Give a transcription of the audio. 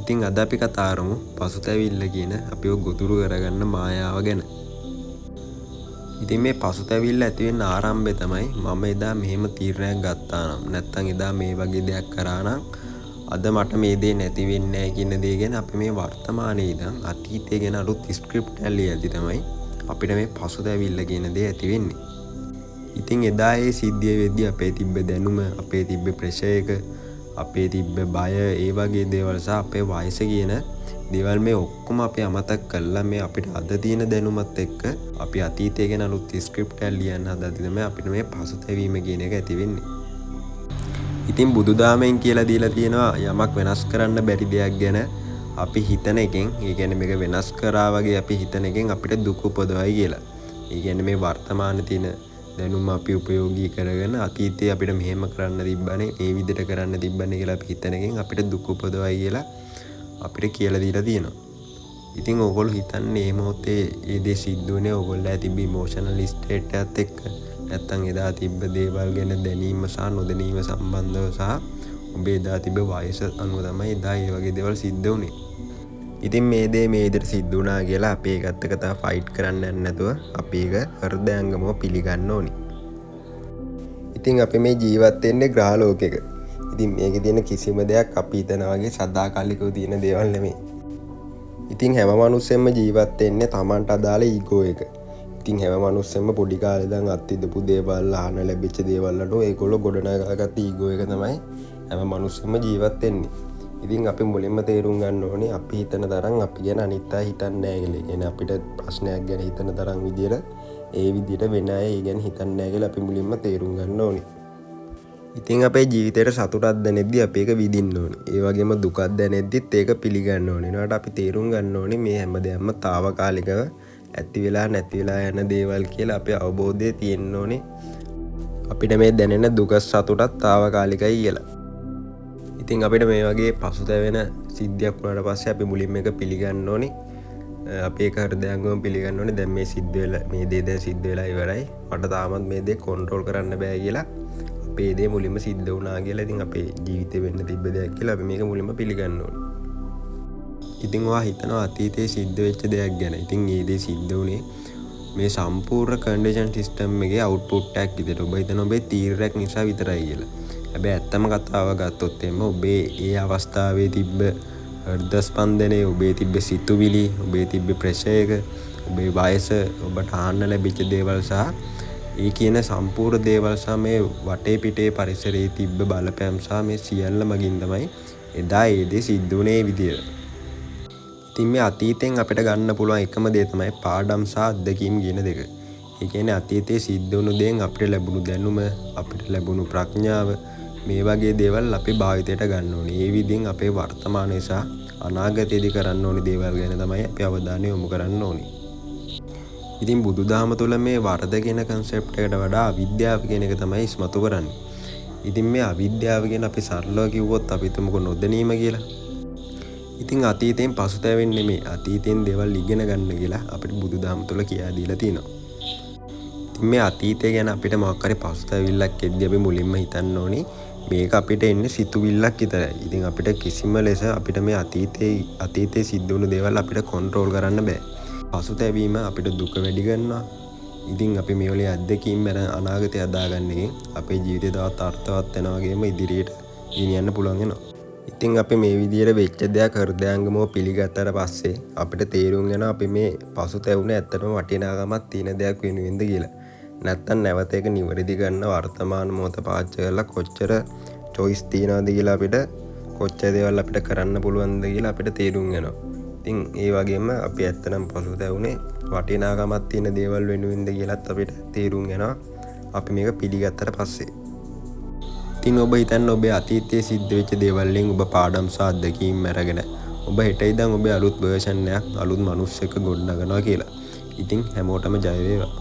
ඉතින් අද අපි කතා කරමු පසුතැවිල්ල කියන අපිව ගොදුරු කරගන්න මායාව ගැන. ඉතින් මේ පසුතැවිල්ල ඇති වෙන්න ආරම්භය තමයි මම එදා මෙහෙම තීරණයක් ගත්තා නම් නැත්නම් එදා මේ වගේ දෙයක් කරා නම් අද මට මේ දේ නැති වෙන්නේ නැහැ කියන දේ ගැන අපි මේ වර්තමානයේ ඉඳන් අතීතය ගැන අලුත් ස්ක්‍රිප්ට් එකක් ලියද්දි තමයි අපිට මේ පසුතැවිල්ල කියන දේ ඇති වෙන්නේ. ඉතින් එදා ඒ සිද්ධිය වෙද්දී අපේ තිබ්බ දැනුම, අපේ තිබ්බ ප්‍රෙෂර් එක, අපේ තිබ්බ බය, ඒ වගේ දේවල් සහ අපේ වයස කියන දේවල් මේ ඔක්කොම අපි අමතක කරලා මේ අපිට අද තියෙන දැනුමත් එක්ක අපි අතීතය ගැන අලුත් ස්ක්‍රිප්ට් එකක් ලියන්න හදද්දි තමයි අපිට මේ පසුතැවීම කියන එක ඇති වෙන්නේ. ඉතින් බුදුදහමෙන් කියලා දීලා තියෙනවා යමක් වෙනස් කරන්න බැරි දෙයක් ගැන අපි හිතන එකෙන්, ඒ කියන්නේ මේක වෙනස් කරා වගේ අපි හිතන එකෙන් අපිට දුක උපදවයි කියලා. ඒ කියන්නේ මේ වර්තමානයේ තියෙන දැනුම අපි උපයෝගී කරගෙන අතීතයේ අපිට මෙහෙම කරන්න තිබ්බනේ, මේ විදිහට කරන්න තිබ්බනේ කියලා අපි හිතන එකෙන් අපිට දුක උපදවයි කියලා අපිට කියලා දීලා තියෙනවා. ඉතින් ඕගොල්ලෝ හිතන්නේ මේ මොහොතේ මේ දේ සිද්ධ වුණේ ඕගොල්ලෝ තිබ්බ ඉමෝෂනල් ස්ටේට් එකත් එක්ක නැත්තම් එදා තිබ්බ දේවල් ගැන දැනීම සහ නොදැනීම සම්බන්ධව සහ ඔබේ එදා තිබ්බ වයස අනුව තමයි එදා මේ වගේ දේවල් සිද්ධ වුණේ. ඉතින් මේ දේ මේ විදිහට සිද්ධ වුණා කියලා අපි ඒකත් එක්ක තා ෆයිට් කරන්න යන්නේ නැතුව අපි ඒක හෘදයාංගමව පිළිගන්න ඕනි. ඉතින් අපි මේ ජීවත් වෙන්නේ ග්‍රහ ලෝකයක. ඉතින් මේකේ තියෙන කිසිම දෙයක් අපි හිතනා වගේ සදාකාලිකව තියෙන දේවල් නෙමෙයි. ඉතින් හැම මිනිස්සෙම ජීවත් වෙන්නේ Tamanට අදාළ ඊගෝ එක. ඉතින් හැම මිනිස්සෙම පොඩි කාලේ ඉඳන් අත්විඳපු දේවල්, අහන ලැබිච්ච දේවල් වලට ඒගොල්ලෝ ගොඩනගාගත්ත ඊගෝ එක තමයි හැම මිනිස්සෙම ජීවත් වෙන්නේ. ඉතින් අපි මුලින්ම තේරුම් ගන්න ඕනේ අපි හිතන තරම් අපි ගැන අනිත් අය හිතන්නේ නැහැ කියලා. කියන්නේ අපිට ප්‍රශ්නයක් ගැන හිතන තරම් විදියට ඒ විදියට වෙන අය ඒ ගැන හිතන්නේ නැහැ කියලා අපි මුලින්ම තේරුම් ගන්න ඕනේ. ඉතින් අපේ ජීවිතේට සතුටක් දැනෙද්දි අපි ඒක විඳින්න ඕනේ. ඒ වගේම දුකක් දැනෙද්දිත් ඒක පිළිගන්න ඕනේ. ඒනකට අපි තේරුම් ගන්න ඕනේ මේ හැමදේම తాවකාලිකව ඇති වෙලා නැති වෙලා යන දේවල් කියලා අපේ අවබෝධය තියෙන්න ඕනේ. අපිට මේ දැනෙන දුක සතුටත් తాවකාලිකයි කියලා. ඉතින් අපිට මේ වගේ පසුතැවෙන සිද්ධියක් වුණාට පස්සේ අපි මුලින්ම එක පිළිගන්න ඕනේ. අපි ඒක හෘදයාංගම පිළිගන්න ඕනේ. දැන් මේ සිද්ධ වෙලා මේ දේ දැන් සිද්ධ වෙලා ඉවරයි. මට තාමත් මේ දේ කන්ට්‍රෝල් කරන්න බෑ කියලා. අපේ දේ මුලින්ම සිද්ධ වුණා කියලා. ඉතින් අපේ ජීවිතේ වෙන්න තිබ්බ දෙයක් කියලා අපි මේක මුලින්ම පිළිගන්න ඕනේ. ඉතින් ඔයා හිතනවා අතීතයේ සිද්ධ වෙච්ච දෙයක් ගැන. ඉතින් මේ දේ සිද්ධ වුණේ මේ සම්පූර්ණ කන්ඩිෂන් සිස්ටම් එකේ අවුට්පුට් එකක් විදිහට. ඔබ හිතන ඔබේ තීරණයක් නිසා විතරයි කියලා. හැබැයි ඇත්තම කතාව ගත්තොත් එimhe ඔබේ ඒ අවස්ථාවේ තිබ්බ හෘද ස්පන්දනය, ඔබේ තිබ්බ සිතුවිලි, ඔබේ තිබ්බ ප්‍රෙෂර් එක, ඔබේ වයස, ඔබට අහන්න ලැබිච්ච දේවල් සහ ඒ කියන සම්පූර්ණ දේවල් සහ මේ වටේ පිටේ පරිසරයේ තිබ්බ බලපෑම් සහ මේ සියල්ල මගින් තමයි එදා ඒ දේ සිද්ධ වුණේ විදියට. ඉතින් මේ අතීතෙන් අපිට ගන්න පුළුවන් එකම දේ තමයි පාඩම් සහ අත්දැකීම් කියන දෙක. ඒ කියන්නේ අතීතයේ සිද්ධ වුණු දේෙන් අපිට ලැබුණු දැනුම, අපිට ලැබුණු ප්‍රඥාව, මේ වගේ දේවල් අපි භාවිතයට ගන්න ඕනේ. ඒ විදිහෙන් අපේ වර්තමානයේ සහ අනාගතයේදී කරන්න ඕනේ දේවල් ගැන තමයි අපි අවධානය යොමු කරන්න ඕනේ. ඉතින් බුදුදහම තුළ මේ වරද කියන concept එකට වඩා අවිද්‍යාව කියන එක තමයි ඉස්මතු කරන්නේ. ඉතින් මේ අවිද්‍යාව කියන අපි සරලව කිව්වොත් අපි තුමුක නොදැනීම කියලා. ඉතින් අතීතයෙන් පසුතැවෙන්නේ නෙමෙයි, අතීතයෙන් දේවල් ඉගෙන ගන්න කියලා අපිට බුදුදහම තුළ කියා දීලා තියෙනවා. ඉතින් මේ අතීතය ගැන අපිට මොකක් හරි පසුතැවිල්ලක් එද්දී අපි මුලින්ම හිතන්න ඕනේ මේක අපිට එන්නේ සිතුවිල්ලක් විතරයි. ඉතින් අපිට කිසිම ලෙස අපිට මේ අතීතයේ සිද්ධ වුණු දේවල් අපිට කන්ට්‍රෝල් කරන්න බෑ. පසුතැවීම අපිට දුක වැඩි කරනවා. ඉතින් අපි මේ වගේ අත්දැකීම් ගැන අනාගතය හදාගන්න එකෙන් අපේ ජීවිතය තවත් අර්ථවත් වෙනවා වගේම ඉදිරියට ගෙනියන්න පුළුවන් වෙනවා. ඉතින් අපි මේ විදියට වෙච්ච දෙයක් හෘදයාංගමව පිළිගත්තට පස්සේ අපිට තේරුම් යනවා අපි මේ පසුතැවුනේ ඇත්තටම වටිනාකමක් තියෙන දෙයක් වෙනුවෙන්ද කියලා. නැත්තම් නැවත ඒක නිවැරදි කරන්න වර්තමාන මොහොත පාවිච්චි කරලා කොච්චර choice තියනවද කියලා අපිට කොච්චර දේවල් අපිට කරන්න පුළුවන්ද කියලා අපිට තේරුම් යනවා. ඉතින් ඒ වගේම අපි ඇත්තටම පසුතැවුනේ වටිනාකමක් තියෙන දේවල් වෙනුවෙන්ද කියලාත් අපිට තේරුම් යනවා අපි මේක පිළිගත්තට පස්සේ. ඉතින් ඔබ හිතන්න ඔබේ අතීතයේ සිද්ධ වෙච්ච දේවල් වලින් ඔබ පාඩම් සහ අත්දැකීම් අරගෙන ඔබ හෙට ඉඳන් ඔබේ අලුත් version එකක්, අලුත් මිනිස්සෙක් ගොඩනගනවා කියලා. ඉතින් හැමෝටම ජය වේවා.